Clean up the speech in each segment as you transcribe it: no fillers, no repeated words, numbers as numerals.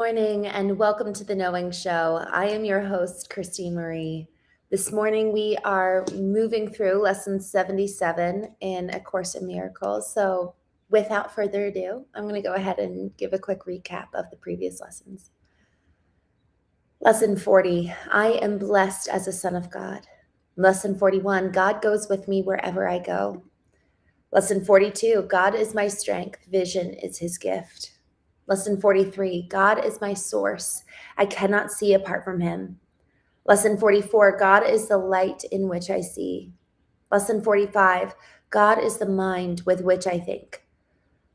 morning and welcome to the Knowing Show. I am your host, Christene Marie. This morning we are moving through lesson 77 in A Course in Miracles. So without further ado, I'm going to go ahead and give a quick recap of the previous lessons. Lesson 40, I am blessed as a son of God. Lesson 41, God goes with me wherever I go. Lesson 42, God is my strength, vision is his gift. Lesson 43, God is my source. I cannot see apart from him. Lesson 44, God is the light in which I see. Lesson 45, God is the mind with which I think.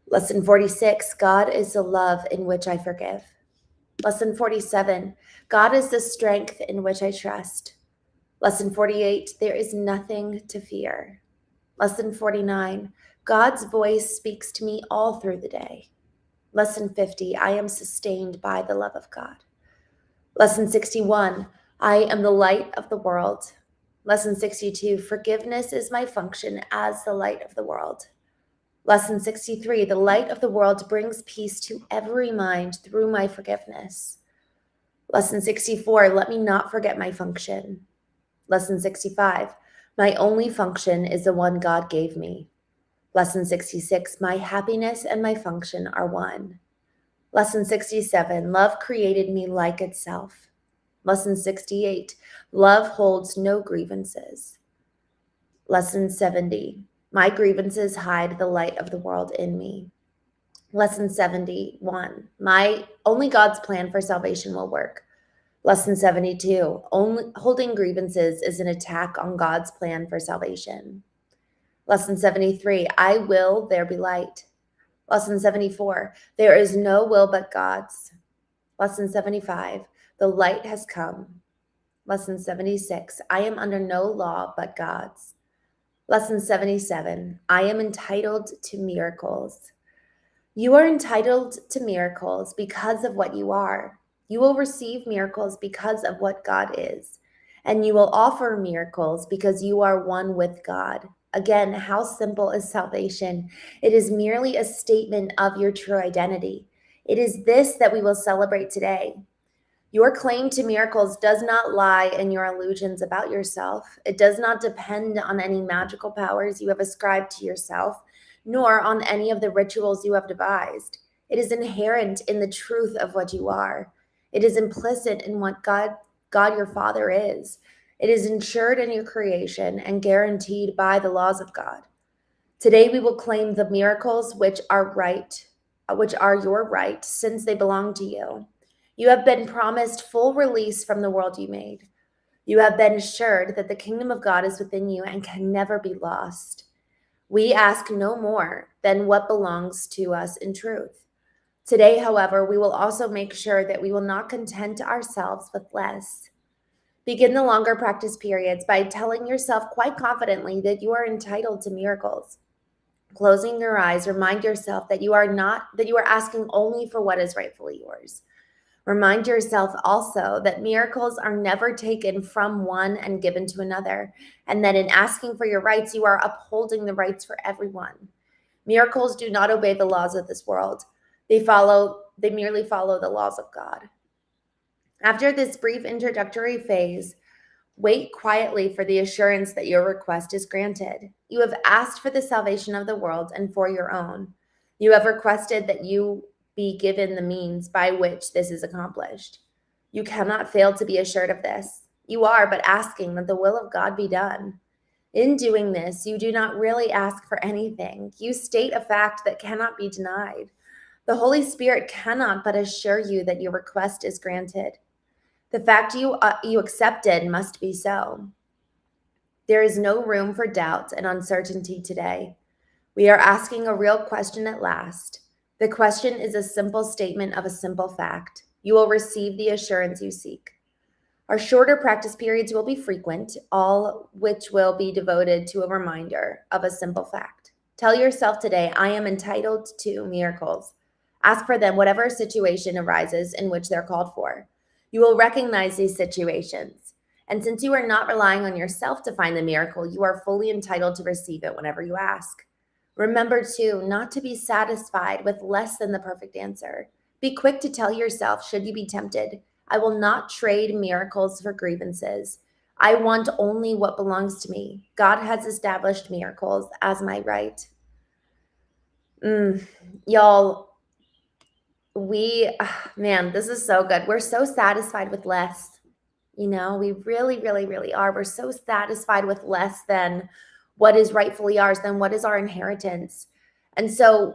Lesson 46, God is the love in which I forgive. Lesson 47, God is the strength in which I trust. Lesson 48, there is nothing to fear. Lesson 49, God's voice speaks to me all through the day. Lesson 50, I am sustained by the love of God. Lesson 61, I am the light of the world. Lesson 62, forgiveness is my function as the light of the world. Lesson 63, the light of the world brings peace to every mind through my forgiveness. Lesson 64, let me not forget my function. Lesson 65, my only function is the one God gave me. Lesson 66, my happiness and my function are one. Lesson 67, love created me like itself. Lesson 68, love holds no grievances. Lesson 70, my grievances hide the light of the world in me. Lesson 71, only God's plan for salvation will work. Lesson 72, holding grievances is an attack on God's plan for salvation. Lesson 73, I will, there be light. Lesson 74, there is no will but God's. Lesson 75, the light has come. Lesson 76, I am under no law but God's. Lesson 77, I am entitled to miracles. You are entitled to miracles because of what you are. You will receive miracles because of what God is. And you will offer miracles because you are one with God. Again, how simple is salvation? It is merely a statement of your true identity. It is this that we will celebrate today. Your claim to miracles does not lie in your illusions about yourself. It does not depend on any magical powers you have ascribed to yourself, nor on any of the rituals you have devised. It is inherent in the truth of what you are. It is implicit in what God your Father is. It is ensured in your creation and guaranteed by the laws of God. Today we will claim the miracles which are your right, since they belong to you. You have been promised full release from the world you made. You have been assured that the kingdom of God is within you and can never be lost. We ask no more than what belongs to us in truth. Today, however, we will also make sure that we will not content ourselves with less. Begin the longer practice periods by telling yourself quite confidently that you are entitled to miracles. Closing your eyes, remind yourself that you are asking only for what is rightfully yours. Remind yourself also that miracles are never taken from one and given to another, and that in asking for your rights, you are upholding the rights for everyone. Miracles do not obey the laws of this world. They merely follow the laws of God. After this brief introductory phase, wait quietly for the assurance that your request is granted. You have asked for the salvation of the world and for your own. You have requested that you be given the means by which this is accomplished. You cannot fail to be assured of this. You are but asking that the will of God be done. In doing this, you do not really ask for anything. You state a fact that cannot be denied. The Holy Spirit cannot but assure you that your request is granted. The fact you accepted must be so. There is no room for doubt and uncertainty today. We are asking a real question at last. The question is a simple statement of a simple fact. You will receive the assurance you seek. Our shorter practice periods will be frequent, all which will be devoted to a reminder of a simple fact. Tell yourself today, I am entitled to miracles. Ask for them whatever situation arises in which they're called for. You will recognize these situations. And since you are not relying on yourself to find the miracle, you are fully entitled to receive it whenever you ask. Remember, too, not to be satisfied with less than the perfect answer. Be quick to tell yourself, should you be tempted, I will not trade miracles for grievances. I want only what belongs to me. God has established miracles as my right. Y'all, man, this is so good. We're so satisfied with less. We really, really, really are. We're so satisfied with less than what is rightfully ours, than what is our inheritance. And so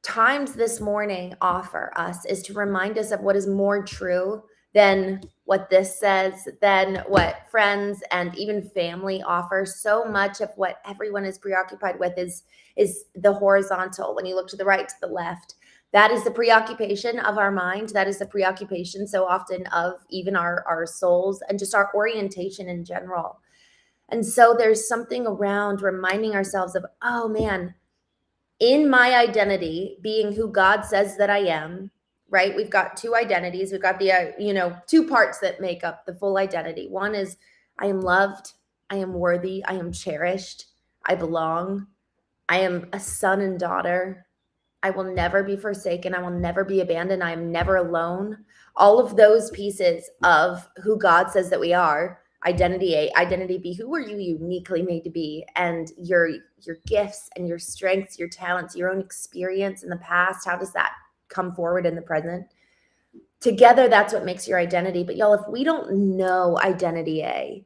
times this morning offer us is to remind us of what is more true than what this says, than what friends and even family offer. So much of what everyone is preoccupied with is the horizontal. When you look to the right, to the left, that is the preoccupation of our mind. That is the preoccupation so often of even our souls and just our orientation in general. And so there's something around reminding ourselves of, oh man, in my identity, being who God says that I am, right? We've got two identities. We've got the, two parts that make up the full identity. One is I am loved. I am worthy. I am cherished. I belong. I am a son and daughter. I will never be forsaken. I will never be abandoned. I am never alone. All of those pieces of who God says that we are, identity A, identity B, who are you uniquely made to be, and your gifts and your strengths, your talents, your own experience in the past, how does that come forward in the present? Together, that's what makes your identity. But y'all, if we don't know identity A,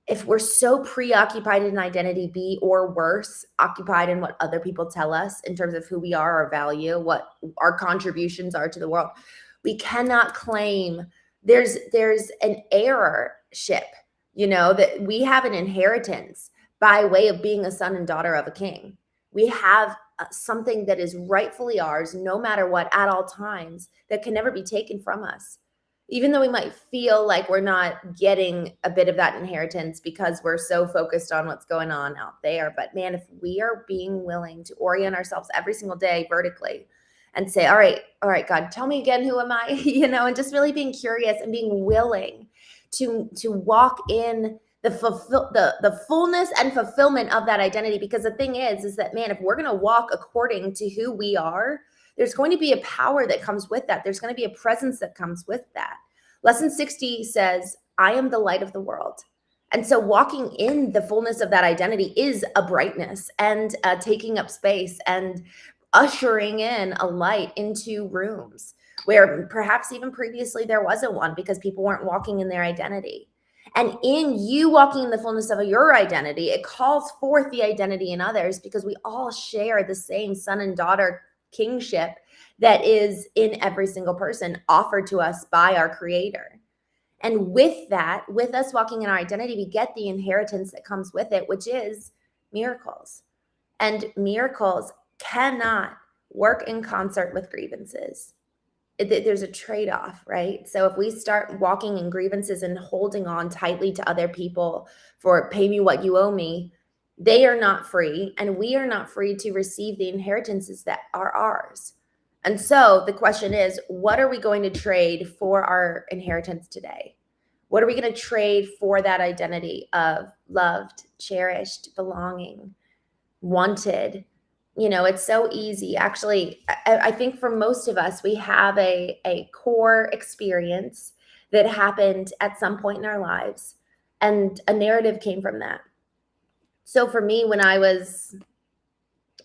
if we're so preoccupied in identity B, or worse, occupied in what other people tell us in terms of who we are, our value, what our contributions are to the world, we cannot claim there's an heirship, that we have an inheritance by way of being a son and daughter of a king. We have something that is rightfully ours, no matter what, at all times, that can never be taken from us. Even though we might feel like we're not getting a bit of that inheritance because we're so focused on what's going on out there. But man, if we are being willing to orient ourselves every single day vertically and say, all right, God, tell me again, who am I? And just really being curious and being willing to walk in the fullness and fulfillment of that identity. Because the thing is that, man, if we're going to walk according to who we are, there's going to be a power that comes with that. There's going to be a presence that comes with that. Lesson 60 says, I am the light of the world. And so walking in the fullness of that identity is a brightness and taking up space and ushering in a light into rooms where perhaps even previously there wasn't one because people weren't walking in their identity. And in you walking in the fullness of your identity, it calls forth the identity in others, because we all share the same son and daughter kingship that is in every single person offered to us by our Creator. And with that, with us walking in our identity, we get the inheritance that comes with it, which is miracles. And miracles cannot work in concert with grievances. There's a trade-off, right? So if we start walking in grievances and holding on tightly to other people for pay me what you owe me, they are not free, and we are not free to receive the inheritances that are ours. And so the question is, what are we going to trade for our inheritance today? What are we going to trade for that identity of loved, cherished, belonging, wanted? It's so easy. Actually, I think for most of us, we have a core experience that happened at some point in our lives, and a narrative came from that. So for me, when I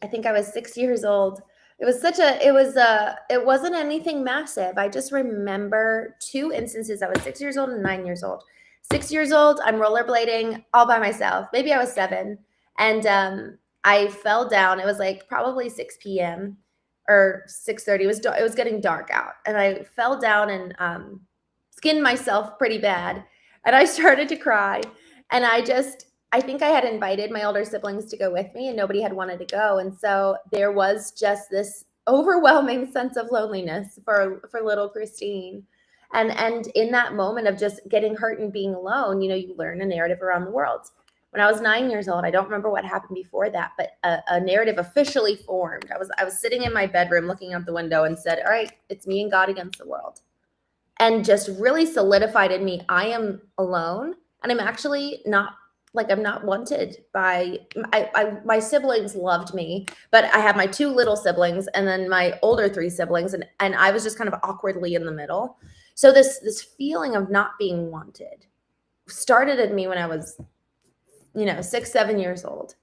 think I was 6 years old, it wasn't anything massive. I just remember two instances. I was 6 years old and 9 years old. 6 years old, I'm rollerblading all by myself. Maybe I was 7. And I fell down. It was like probably 6 p.m. or 6:30. It was getting dark out. And I fell down and skinned myself pretty bad. And I started to cry. And I think I had invited my older siblings to go with me, and nobody had wanted to go. And so there was just this overwhelming sense of loneliness for little Christine. And in that moment of just getting hurt and being alone, you learn a narrative around the world. When I was 9 years old, I don't remember what happened before that, but a narrative officially formed. I was sitting in my bedroom looking out the window and said, all right, it's me and God against the world. And just really solidified in me, I am alone, and I'm actually not like I'm not wanted by my siblings loved me, but I have my two little siblings and then my older three siblings, and I was just kind of awkwardly in the middle. So this feeling of not being wanted started in me when I was, 6, 7 years old.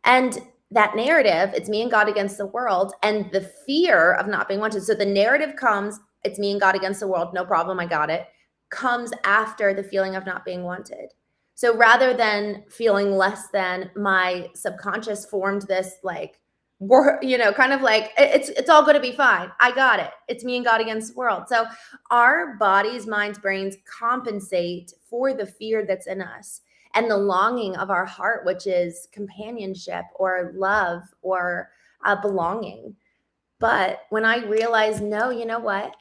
And that narrative, it's me and God against the world, and the fear of not being wanted. So the narrative comes, it's me and God against the world, no problem, I got it, comes after the feeling of not being wanted. So rather than feeling less than, my subconscious formed this like, kind of like it's all going to be fine. I got it. It's me and God against the world. So our bodies, minds, brains compensate for the fear that's in us and the longing of our heart, which is companionship or love or belonging. But when I realized, no, you know what?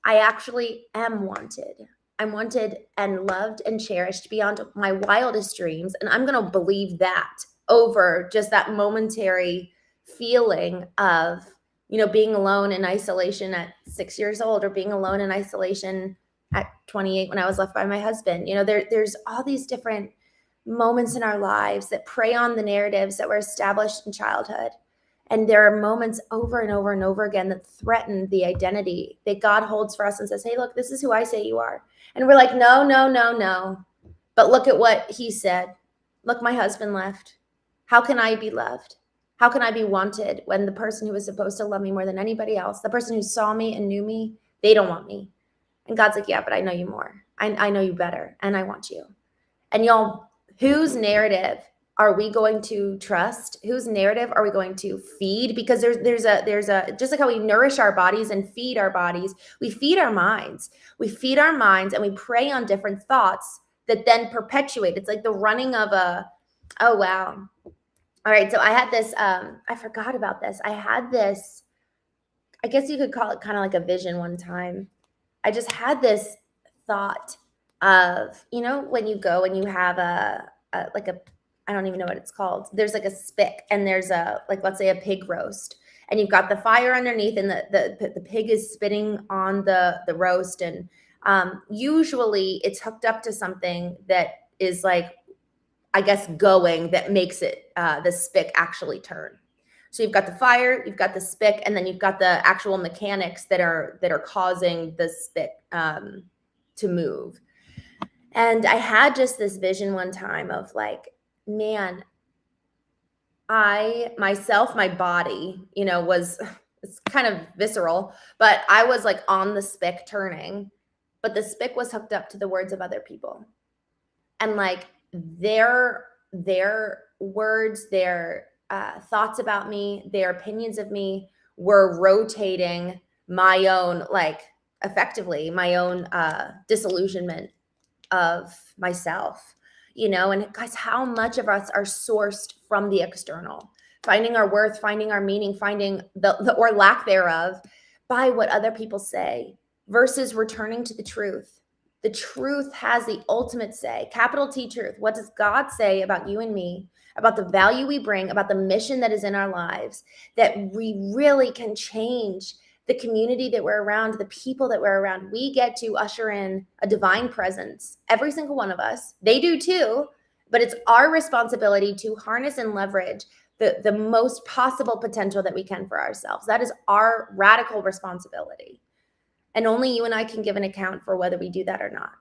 I actually am wanted. I'm wanted and loved and cherished beyond my wildest dreams. And I'm going to believe that over just that momentary feeling of, being alone in isolation at 6 years old, or being alone in isolation at 28 when I was left by my husband. There's all these different moments in our lives that prey on the narratives that were established in childhood. And there are moments over and over and over again that threaten the identity that God holds for us and says, hey, look, this is who I say you are. And we're like, no, no, no, no. But look at what he said. Look, my husband left. How can I be loved? How can I be wanted when the person who was supposed to love me more than anybody else, the person who saw me and knew me, they don't want me? And God's like, yeah, but I know you more. I know you better, and I want you. And y'all, whose narrative are we going to trust? Whose narrative are we going to feed? Because there's a just like how we nourish our bodies and feed our bodies, we feed our minds. We feed our minds and we prey on different thoughts that then perpetuate. It's like the running of oh wow. All right, so I had this I forgot about this. I had this, I guess you could call it kind of like a vision one time. I just had this thought of, when you go and you have like a, I don't even know what it's called. There's like a spick and there's like, let's say a pig roast, and you've got the fire underneath and the pig is spitting on the roast. And usually it's hooked up to something that is like, I guess, going, that makes it, the spick actually turn. So you've got the fire, you've got the spick, and then you've got the actual mechanics that are causing the spick to move. And I had just this vision one time of like, man, my body, it's kind of visceral, but I was like on the spick turning, but the spick was hooked up to the words of other people. And like their words, their thoughts about me, their opinions of me were rotating my own, like effectively my own disillusionment of myself, and guys, how much of us are sourced from the external, finding our worth, finding our meaning, finding the or lack thereof by what other people say versus returning to the truth. The truth has the ultimate say, capital T truth. What does God say about you and me, about the value we bring, about the mission that is in our lives, that we really can change the community that we're around, the people that we're around. We get to usher in a divine presence, every single one of us. They do too, but it's our responsibility to harness and leverage the most possible potential that we can for ourselves. That is our radical responsibility. And only you and I can give an account for whether we do that or not.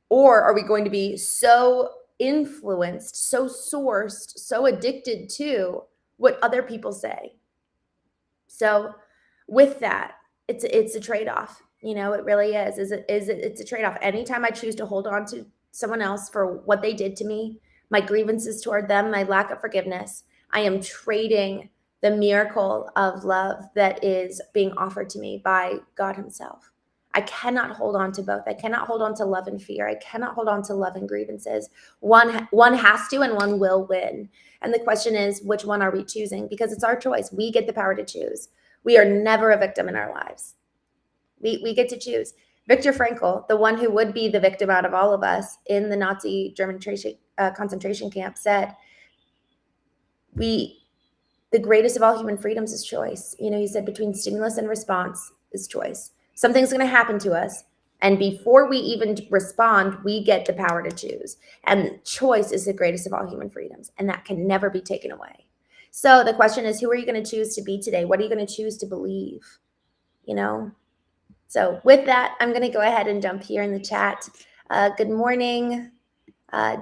Or are we going to be so influenced, so sourced, so addicted to what other people say? So with that, it's a trade-off. It really is. It's a trade-off. Anytime I choose to hold on to someone else for what they did to me, my grievances toward them, my lack of forgiveness, I am trading the miracle of love that is being offered to me by God himself. I cannot hold on to both. I cannot hold on to love and fear. I cannot hold on to love and grievances. One has to, and one will win. And the question is, which one are we choosing? Because it's our choice. We get the power to choose. We are never a victim in our lives. We get to choose. Viktor Frankl, the one who would be the victim out of all of us in the Nazi German concentration camp, said, the greatest of all human freedoms is choice. He said between stimulus and response is choice. Something's going to happen to us, And before we even respond, we get the power to choose. And choice is the greatest of all human freedoms, and that can never be taken away. So the question is, who are you going to choose to be today? What are you going to choose to believe? You know? So with that, I'm going to go ahead and jump here in the chat. Good morning,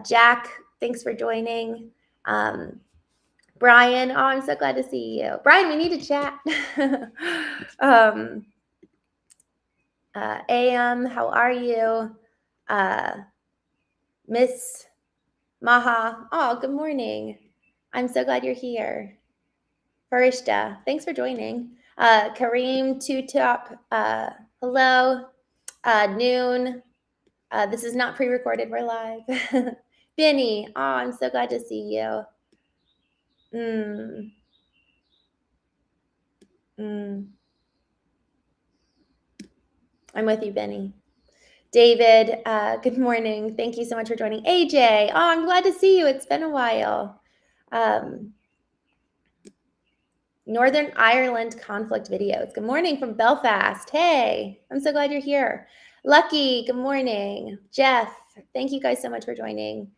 Jack. Thanks for joining. Brian, oh, I'm so glad to see you. Brian, we need to chat. AM, how are you? Miss Maha, oh, good morning. I'm so glad you're here. Farishta, thanks for joining. Kareem, Two Top, hello. Noon, this is not pre-recorded, we're live. Benny, oh, I'm so glad to see you. I'm with you, Benny. David, good morning. Thank you so much for joining. AJ, oh, I'm glad to see you. It's been a while. Northern Ireland conflict videos. Good morning from Belfast. Hey, I'm so glad you're here. Lucky, good morning. Jeff, thank you guys so much for joining.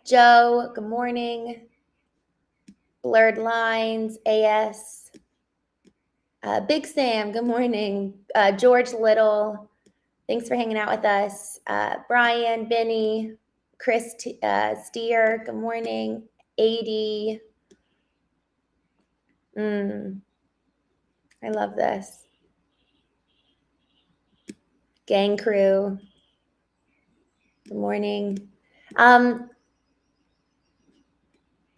Joe, good morning. Blurred Lines, AS. Big Sam, good morning. George Little, thanks for hanging out with us. Brian, Benny, Chris Steer, good morning. 80. I love this. Gang crew, good morning.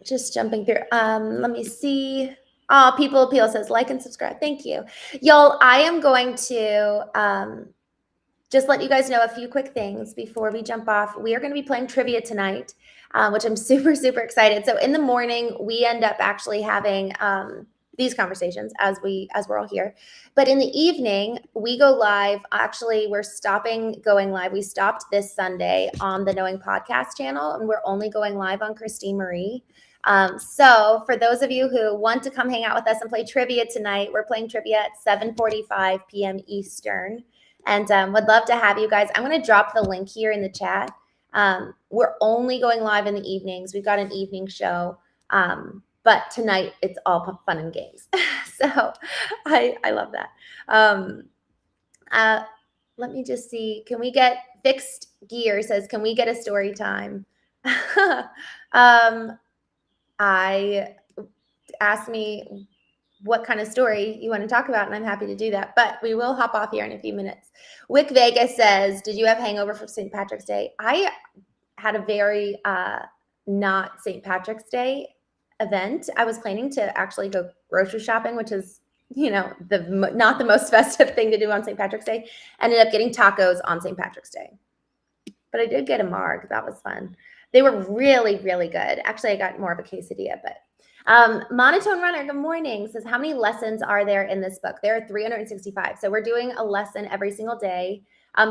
Just jumping through. Let me see. Oh, People Appeal says like and subscribe. Thank you. Y'all, I am going to just let you guys know a few quick things before we jump off. We are going to be playing trivia tonight, which I'm super, super excited. So in the morning, we end up actually having these conversations as we're all here. But in the evening, we go live. Actually, we're stopping going live. We stopped this Sunday on the Knowing Podcast channel, and we're only going live on Christene Marie. So for those of you who want to come hang out with us and play trivia tonight, we're playing trivia at 7:45 p.m. Eastern. And would love to have you guys. I'm going to drop the link here in the chat. We're only going live in the evenings. We've got an evening show. But tonight, it's all fun and games. So I love that. Let me just see. Can we get Fixed Gear says, can we get a story time? I asked me what kind of story you want to talk about, and I'm happy to do that. But we will hop off here in a few minutes. Wick Vegas says, did you have hangover for St. Patrick's Day? I had a very not St. Patrick's Day event. I was planning to actually go grocery shopping, which is, not the most festive thing to do on St. Patrick's Day. Ended up getting tacos on St. Patrick's Day. But I did get a marg. That was fun. They were really, really good. Actually, I got more of a quesadilla, but Monotone Runner, good morning, says, how many lessons are there in this book? There are 365. So we're doing a lesson every single day.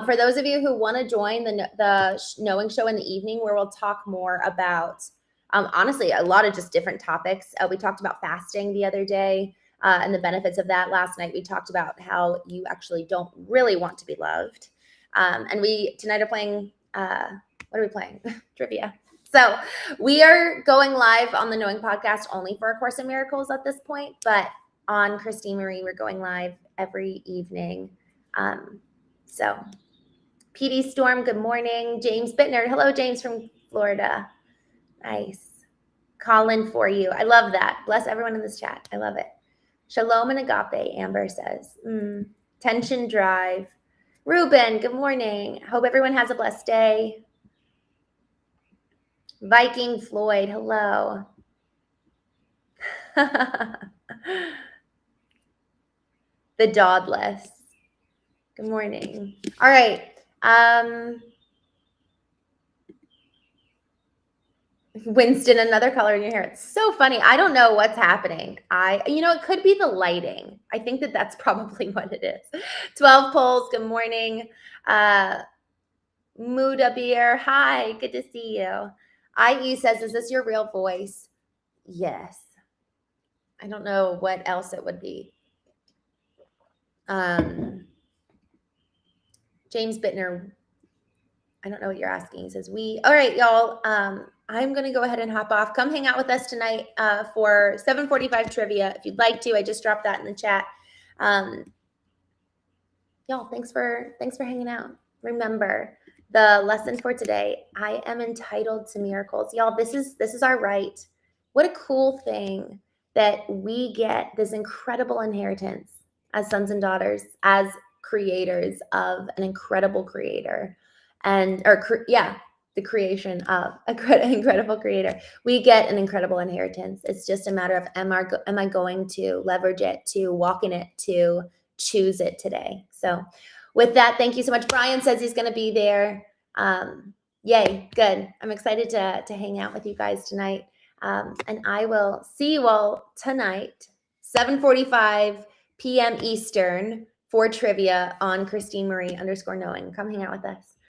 For those of you who want to join the Knowing Show in the evening, where we'll talk more about, honestly, a lot of just different topics. We talked about fasting the other day and the benefits of that. Last night, we talked about how you actually don't really want to be loved. And tonight are playing, what are we playing? Trivia. So we are going live on the Knowing Podcast only for A Course in Miracles at this point, but on Christene Marie, we're going live every evening. So PD Storm, good morning. James Bittner, hello, James from Florida. Nice. Colin for you. I love that. Bless everyone in this chat. I love it. Shalom and agape, Amber says. Tension Drive. Ruben, good morning. Hope everyone has a blessed day. Viking Floyd, hello. The Dodless. Good morning. All right. Winston, another color in your hair. It's so funny. I don't know what's happening. It could be the lighting. I think that's probably what it is. 12 polls. Good morning. Muda Beer. Hi. Good to see you. IE says, is this your real voice? Yes. I don't know what else it would be. James Bittner, I don't know what you're asking. He says, all right, y'all. I'm going to go ahead and hop off. Come hang out with us tonight for 7:45 trivia. If you'd like to, I just dropped that in the chat. Y'all, thanks for hanging out. Remember the lesson for today. I am entitled to miracles. Y'all, this is our right. What a cool thing that we get this incredible inheritance as sons and daughters, as creators of an incredible creator. The creation of an incredible creator. We get an incredible inheritance. It's just a matter of am I going to leverage it, to walk in it, to choose it today. So with that, thank you so much. Brian says he's going to be there. Yay, good. I'm excited to hang out with you guys tonight. And I will see you all tonight, 7:45 p.m. Eastern for trivia on Christene Marie _knowing. Come hang out with us.